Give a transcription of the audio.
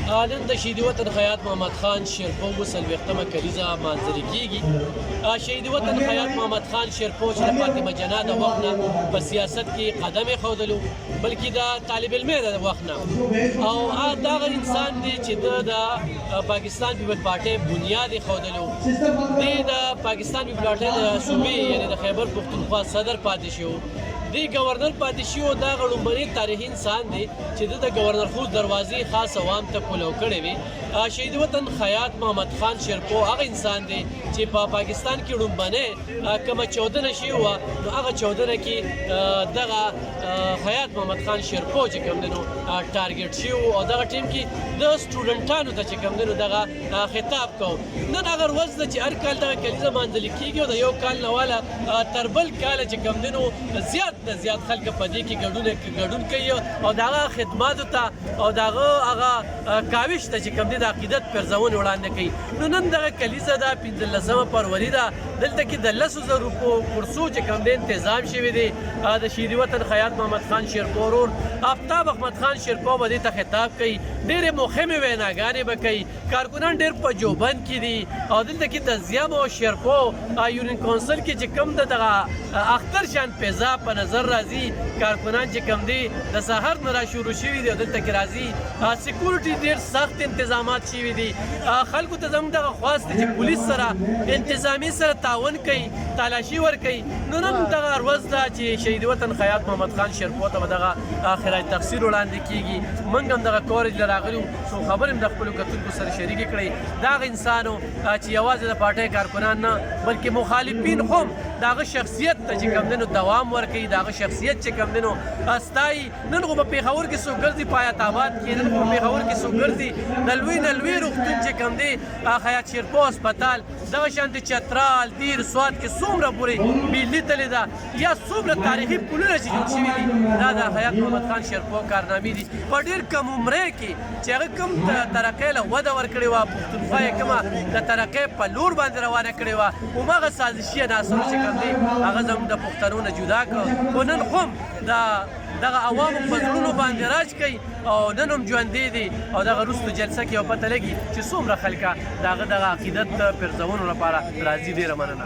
نن د شهید وطن خیاط محمد خان شیرپو 40مه کلیزه مانځري کیږي. شهید وطن خیاط محمد خان شیرپو چې د فاطمه جناه د وخت نه په سیاست کې قدم ایښودلو بلکې د طالب علم د وخت نه او دغه انسان دی چې د پاکستان پیپل پارټۍ بنیاد ایښودلو. دی د پاکستان پیپل پارټۍ د صوبې یعنې د خیبر پښتونخوا صدر پاتې شو. دی گورنر پاتې شو. دا لومړنی تاریخي انسان دی چې د گورنر خود دروازې خاص عوام ته پلو کړې وي. شهید وطن خیاط محمد خان شیرپو هغه انسان دی چې په پاکستان کې لومړنۍ کومه چودنه شوې وه نو هغه چودنه کې دغه خیاط محمد خان شیرپو چې کوم دی نو ټارګېټ شوي او دغه ټیم کې د سټوډنټانو ته چې کوم دی نو دغه خطاب کوو. نن هغه ورځ ده چې هر کال دغه کلیزه مانځلې کېږي او د یو کال نه واله تر بل کاله چې کوم دی نو زیات خلک په دې کې ګډون کوي او د هغه خدماتو ته او د هغه کاوش ته چې کوم دی د عقیدت پرځونې وړاندې کوي. نو نن دغه کلیزه ده 15مه فروری ده. دلته کې د 10,000 روپو کورسو چې کوم دی تنظیم شوی دی. د شهید وطن خیاط محمد خان شیرپو ورور آفتاب احمد خان شیرپو به دې ته خطاب کوي. ډېرې مهمې ویناګانې به کوي. کارکنان ډېر په جوبند کې دي او دلته کې د ضیام او شیرپو یونین کونسل کې چې کوم دغه اختر شان فضا په نظر راځي. کارکنان چې کوم دی د سهار نه را شروع شوي دي او دلته کې راځي. سکیورټي ډېر سخت انتظامات شوي دي. خلکو ته زموږ دغه خواست دی چې پولیس سره انتظامي سره تعاون کوي، تالاشي ورکوي. نو نن دغه ورځ ده چې شهید وطن خیاط محمد خان شیرپو ته به دغه خراج تقصیر وړاندې کیږي. موږ هم دغه کورج له راغلو څو خبرې هم د خپلو کتونکو سره شریکې کړئ. دغه انسانو چې یوازې د پارټۍ کارکنان نه بلکې مخالفین هم دغه شخصیت ته چې کوم دی نو دوام ورکوي، دغه شخصیت چې کوم دی نو ستایي. نن خو په پېښور کې څوک ګرځي په حیات آباد کې، نن خو په پېښور کې څوک ګرځي د لوی نه لوی روغتون چې کوم دی خیاط شیرپو هسپتال، دغه شانتې چترال، دیر، سوات کې څومره پورې بجلي تللې ده یا څومره تاریخي پلونه چې جوړ شوي دي دا د خیاط محمد خان شیرپو کارنامې دي. په ډېر کم عمرۍ کې چې هغه کوم ترقۍ له وده ورکړې وه، پښتونخوا یې کومه د ترقۍ په لور باندې روانه کړې وه، هماغه سازشي عناصرو چې کوم دی هغه زموږ د پښتنو نه جدا کړ. خو نن هم دغه عوامو په زړونو باندې راج کوي او نن هم ژوندی دي او دغه وروستو جلسه کې یو پته لګي چې څومره خلکه د هغه دغه عقیدت پرځولو لپاره راځي. ډېره مننه.